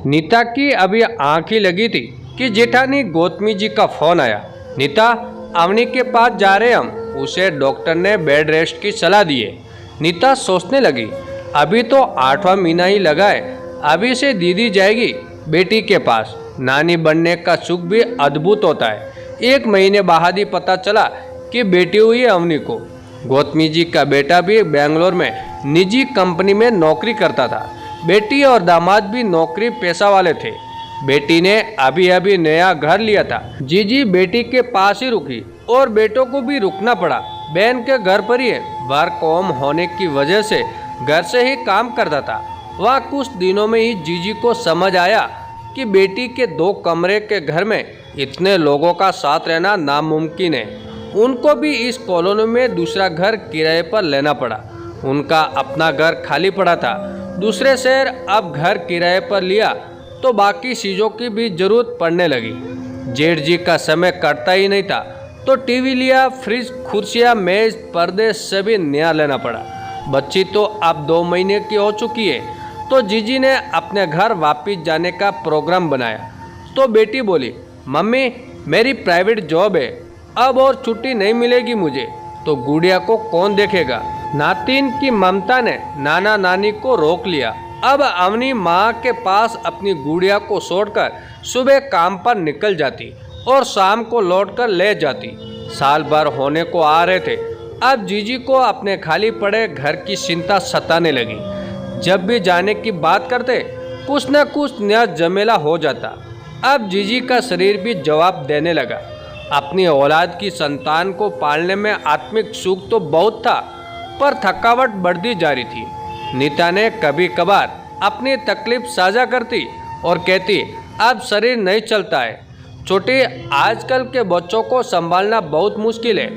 नीता की अभी आंख ही लगी थी कि जेठानी गौतमी जी का फोन आया। नीता, अवनी के पास जा रहे हम, उसे डॉक्टर ने बेड रेस्ट की सलाह दी है। नीता सोचने लगी, अभी तो 8वां महीना ही लगा है, अभी से दीदी जाएगी बेटी के पास। नानी बनने का सुख भी अद्भुत होता है। 1 महीने बाद ही पता चला कि बेटी हुई है अवनी को। गौतमी जी का बेटा भी बेंगलोर में निजी कंपनी में नौकरी करता था। बेटी और दामाद भी नौकरी पेशा वाले थे। बेटी ने अभी अभी नया घर लिया था। जीजी बेटी के पास ही रुकी और बेटों को भी रुकना पड़ा। बहन के घर पर ही वर्क होम होने की वजह से घर से ही काम करता था। वह कुछ दिनों में ही जीजी को समझ आया कि बेटी के 2 कमरे के घर में इतने लोगों का साथ रहना नामुमकिन है। उनको भी इस कॉलोनी में दूसरा घर किराए पर लेना पड़ा। उनका अपना घर खाली पड़ा था। दूसरे शहर अब घर किराए पर लिया तो बाकी चीज़ों की भी जरूरत पड़ने लगी। जेठ जी का समय कटता ही नहीं था तो टीवी लिया, फ्रिज, कुर्सियाँ, मेज, पर्दे सभी नया लेना पड़ा। बच्ची तो अब 2 महीने की हो चुकी है तो जीजी ने अपने घर वापस जाने का प्रोग्राम बनाया। तो बेटी बोली, मम्मी मेरी प्राइवेट जॉब है, अब और छुट्टी नहीं मिलेगी मुझे, तो गुड़िया को कौन देखेगा। नातिन की ममता ने नाना नानी को रोक लिया। अब अवनी माँ के पास अपनी गुड़िया को छोड़कर सुबह काम पर निकल जाती और शाम को लौटकर ले जाती। साल भर होने को आ रहे थे। अब जीजी को अपने खाली पड़े घर की चिंता सताने लगी। जब भी जाने की बात करते कुछ न कुछ नया झमेला हो जाता। अब जीजी का शरीर भी जवाब देने लगा। अपनी औलाद की संतान को पालने में आत्मिक सुख तो बहुत था, पर थकावट बढ़ती जा रही थी। नीता ने कभी कभार अपनी तकलीफ साझा करती और कहती, अब शरीर नहीं चलता है छोटी, आजकल के बच्चों को संभालना बहुत मुश्किल है।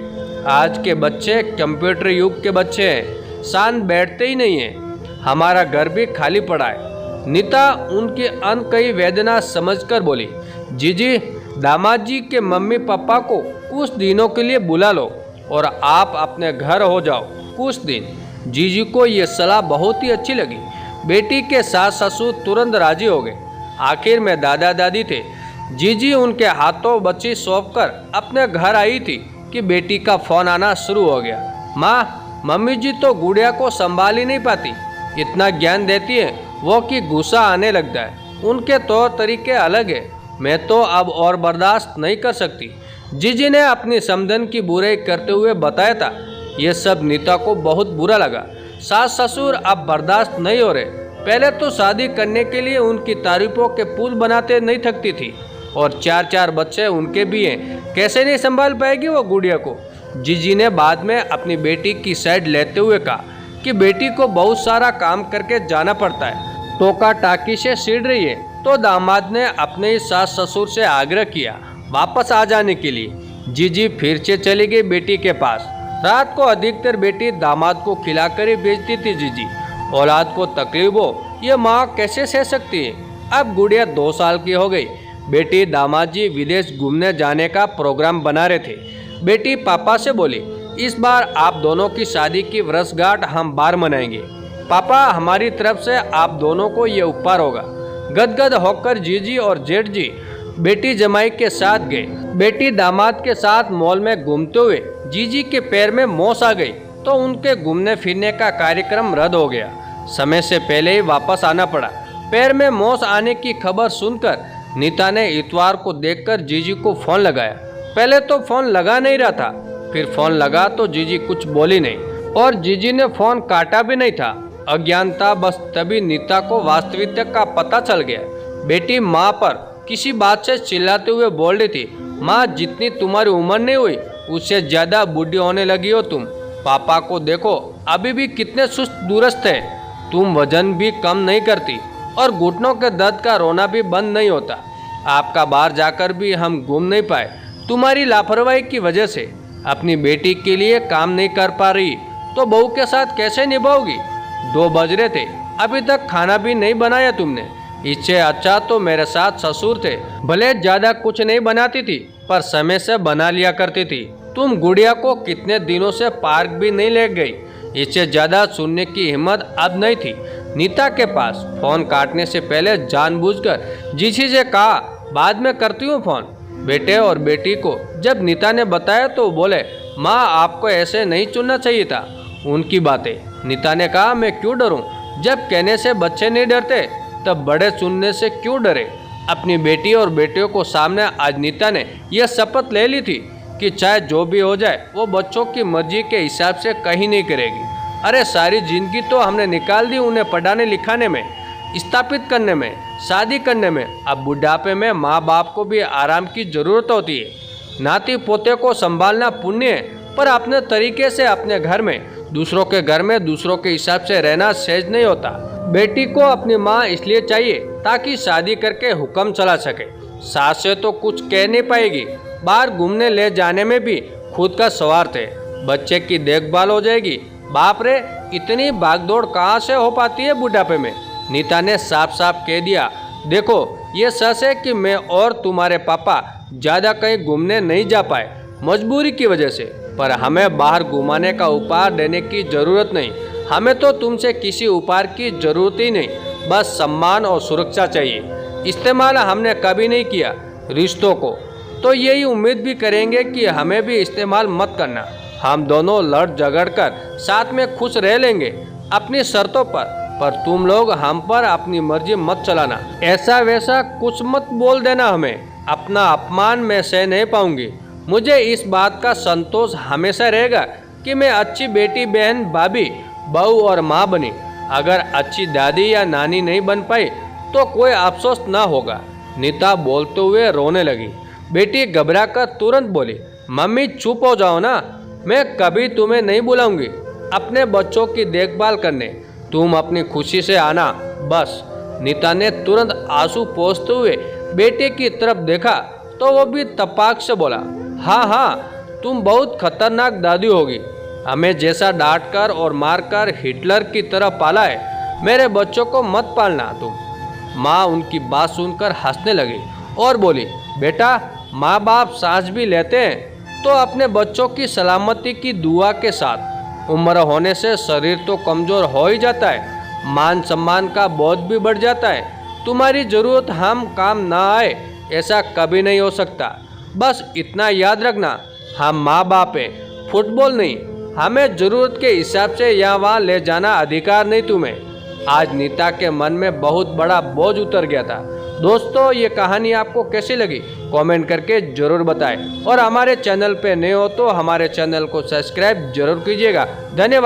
आज के बच्चे कंप्यूटर युग के बच्चे हैं, शांत बैठते ही नहीं हैं। हमारा घर भी खाली पड़ा है। नीता उनकी अनकही वेदना समझकर बोली, जीजी दामाद जी के मम्मी पापा को कुछ दिनों के लिए बुला लो और आप अपने घर हो जाओ कुछ दिन। जीजी को ये सलाह बहुत ही अच्छी लगी। बेटी के सास ससुर तुरंत राजी हो गए। आखिर में दादा दादी थे। जीजी उनके हाथों बच्ची सौंपकर अपने घर आई थी कि बेटी का फोन आना शुरू हो गया। माँ, मम्मी जी तो गुड़िया को संभाल ही नहीं पाती, इतना ज्ञान देती है वो कि गुस्सा आने लगता है। उनके तौर तरीके अलग है, मैं तो अब और बर्दाश्त नहीं कर सकती। जीजी ने अपनी समधन की बुराई करते हुए बताया था। ये सब नीता को बहुत बुरा लगा। सास ससुर अब बर्दाश्त नहीं हो रहे। पहले तो शादी करने के लिए उनकी तारीफों के पुल बनाते नहीं थकती थी, और 4 बच्चे उनके भी हैं, कैसे नहीं संभाल पाएगी वो गुड़िया को। जीजी ने बाद में अपनी बेटी की साइड लेते हुए कहा कि बेटी को बहुत सारा काम करके जाना पड़ता है, टोका टाकी से चिढ़ रही है। तो दामाद ने अपने ही सास ससुर से आग्रह किया वापस आ जाने के लिए। जीजी फिर से चली गई बेटी के पास। रात को अधिकतर बेटी दामाद को खिलाकर ही भेजती थी। जीजी औलाद को तकलीफ हो ये माँ कैसे सह सकती है। अब गुड़िया 2 साल की हो गई। बेटी दामाद जी विदेश घूमने जाने का प्रोग्राम बना रहे थे। बेटी पापा से बोली, इस बार आप दोनों की शादी की वर्षगांठ हम बाहर मनाएंगे। पापा, हमारी तरफ से आप दोनों को ये उपहार होगा। गदगद होकर जीजी और जेठ जी बेटी जमाई के साथ गए। बेटी दामाद के साथ मॉल में घूमते हुए जीजी के पैर में मोच आ गई तो उनके घूमने फिरने का कार्यक्रम रद्द हो गया। समय से पहले ही वापस आना पड़ा। पैर में मोच आने की खबर सुनकर नीता ने इतवार को देखकर जीजी को फोन लगाया। पहले तो फोन लगा नहीं रहा था, फिर फोन लगा तो जीजी कुछ बोली नहीं और जीजी ने फोन काटा भी नहीं था। अज्ञानता बस तभी नीता को वास्तविकता का पता चल गया। बेटी माँ पर किसी बात से चिल्लाते हुए बोल रही थी, माँ जितनी तुम्हारी उम्र नहीं हुई उससे ज्यादा बूढ़ी होने लगी हो तुम। पापा को देखो अभी भी कितने सुस्त दुरुस्त है। तुम वजन भी कम नहीं करती और घुटनों के दर्द का रोना भी बंद नहीं होता। आपका बाहर जाकर भी हम घूम नहीं पाए तुम्हारी लापरवाही की वजह से। अपनी बेटी के लिए काम नहीं कर पा रही तो बहू के साथ कैसे निभाओगी। 2 बज रहे थे, अभी तक खाना भी नहीं बनाया तुमने। इससे अच्छा तो मेरे साथ ससुर थे, भले ज्यादा कुछ नहीं बनाती थी पर समय से बना लिया करती थी। तुम गुड़िया को कितने दिनों से पार्क भी नहीं ले गई। इससे ज्यादा सुनने की हिम्मत अब नहीं थी। नीता के पास। फोन काटने से पहले जानबूझकर जीजी से कहा, बाद में करती हूँ फोन। बेटे और बेटी को जब नीता ने बताया तो बोले, माँ आपको ऐसे नहीं चुनना चाहिए था उनकी बातें। नीता ने कहा, मैं क्यों डरूं? जब कहने से बच्चे नहीं डरते तब बड़े चुनने से क्यों डरे? अपनी बेटी और बेटियों को सामने आज नीता ने यह शपथ ले ली थी कि चाहे जो भी हो जाए वो बच्चों की मर्जी के हिसाब से कहीं नहीं करेगी। अरे सारी जिंदगी तो हमने निकाल दी उन्हें पढ़ाने लिखाने में, स्थापित करने में, शादी करने में। अब बुढ़ापे में माँ बाप को भी आराम की जरूरत होती है। नाती पोते को संभालना पुण्य है, पर अपने तरीके से अपने घर में, दूसरों के घर में दूसरों के हिसाब से रहना सहज नहीं होता। बेटी को अपनी माँ इसलिए चाहिए ताकि शादी करके हुक्म चला सके। सास से तो कुछ कह नहीं पाएगी, बाहर घूमने ले जाने में भी खुद का स्वार्थ है। बच्चे की देखभाल हो जाएगी। बाप रे, इतनी भागदौड़ कहाँ से हो पाती है बुढ़ापे में? नीता ने साफ साफ कह दिया, देखो ये सच है कि मैं और तुम्हारे पापा ज़्यादा कहीं घूमने नहीं जा पाए मजबूरी की वजह से, पर हमें बाहर घुमाने का उपहार देने की ज़रूरत नहीं। हमें तो तुमसे किसी उपहार की ज़रूरत ही नहीं, बस सम्मान और सुरक्षा चाहिए। इस्तेमाल हमने कभी नहीं किया रिश्तों को, तो यही उम्मीद भी करेंगे कि हमें भी इस्तेमाल मत करना। हम दोनों लड़ झगड़ कर साथ में खुश रह लेंगे अपनी शर्तों पर तुम लोग हम पर अपनी मर्जी मत चलाना। ऐसा वैसा कुछ मत बोल देना हमें। अपना अपमान मैं सह नहीं पाऊंगी। मुझे इस बात का संतोष हमेशा रहेगा कि मैं अच्छी बेटी, बहन, भाभी, बहू और माँ बनी। अगर अच्छी दादी या नानी नहीं बन पाई तो कोई अफसोस ना होगा। नीता बोलते हुए रोने लगी। बेटी घबरा कर तुरंत बोली, मम्मी चुप हो जाओ ना, मैं कभी तुम्हें नहीं बुलाऊंगी अपने बच्चों की देखभाल करने। तुम अपनी खुशी से आना बस। नीता ने तुरंत आंसू पोंछते हुए बेटे की तरफ देखा तो वो भी तपाक से बोला, हाँ हाँ, तुम बहुत खतरनाक दादी होगी। हमें जैसा डांट कर और मार कर हिटलर की तरह पाला है, मेरे बच्चों को मत पालना तुम। माँ उनकी बात सुनकर हंसने लगी और बोली, बेटा माँ बाप सांस भी लेते हैं तो अपने बच्चों की सलामती की दुआ के साथ। उम्र होने से शरीर तो कमज़ोर हो ही जाता है, मान सम्मान का बोझ भी बढ़ जाता है। तुम्हारी ज़रूरत हम काम ना आए ऐसा कभी नहीं हो सकता। बस इतना याद रखना, हम माँ बाप हैं, फुटबॉल नहीं। हमें ज़रूरत के हिसाब से यहाँ वहाँ ले जाना अधिकार नहीं तुम्हें। आज नीता के मन में बहुत बड़ा बोझ उतर गया था। दोस्तों, ये कहानी आपको कैसी लगी कमेंट करके ज़रूर बताएं और हमारे चैनल पे नए हो तो हमारे चैनल को सब्सक्राइब जरूर कीजिएगा। धन्यवाद।